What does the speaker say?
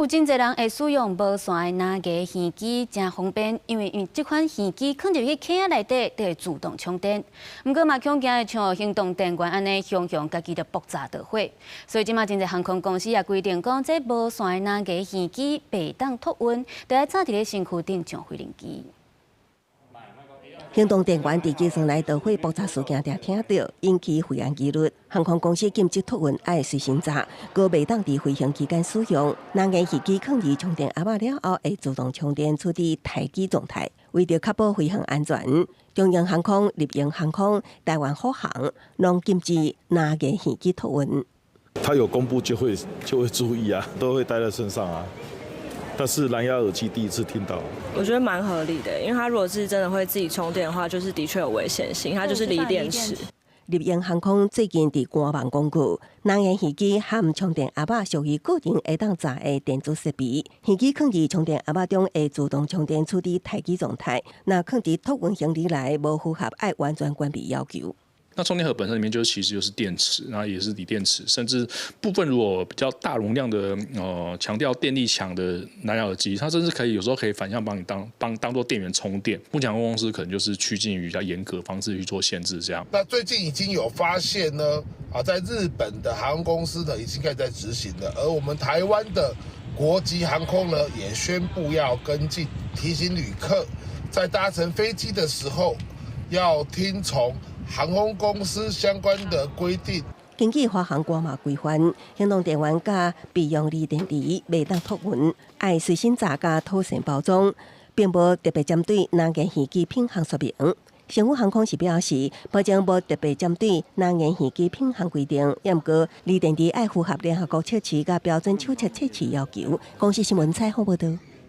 有真侪人会使用无线的蓝牙耳机，真方便，因为这款耳机放入去壳内底，就会自动充电。不过嘛，恐惊会像行动电源安尼，常常家己就爆炸着火。所以即马真侪航空公司也规定讲，这无线的蓝牙耳机袂当托运，就要早伫咧身躯顶上飞行机。 行动电源伫机舱内导火爆炸事件常听到，引起飞安纪律。航空公司禁止托运爱随身查，搁袂当伫飞行期间使用。蓝牙耳机放入充电盒了后，会自动充电，处于待机状态。为着确保飞行安全，中央航空、立营航空、台湾虎航拢禁止蓝牙耳机托运。他有公布就会注意啊，都会带在身上啊。 但是蓝牙耳机第一次听到，我觉得蛮合理的，因为它如果是真的会自己充电的话，就是的确有危险性，它就是锂电池。立营航空最近伫官网公告，蓝牙耳机含充电盒属于个人会当查的电子设备，耳机放入充电盒中会自动充电，处于待机状态。若放伫托运行李内，无符合爱完全关闭要求。 那充电盒本身里面其实就是电池，然后也是锂电池，甚至部分如果比较大容量的强调电力强的蓝牙耳机，它甚至有时候可以反向帮你当做电源充电。目前航空公司可能就是趋近于比较严格的方式去做限制，这样。那最近已经有发现呢，在日本的航空公司呢已经开始在执行了，而我们台湾的国际航空呢也宣布要跟进，提醒旅客在搭乘飞机的时候要听从 航空公司相关的规定，根据华航官网规范，行动电源甲备用锂电池袂当托运，爱随身查甲妥善包装，并无特别针对蓝牙耳机品项说明。政府航空是表示，保证无特别针对蓝牙耳机品项规定，也毋过锂电池爱符合联合国测试甲标准手册测试要求。公司新闻采访报道。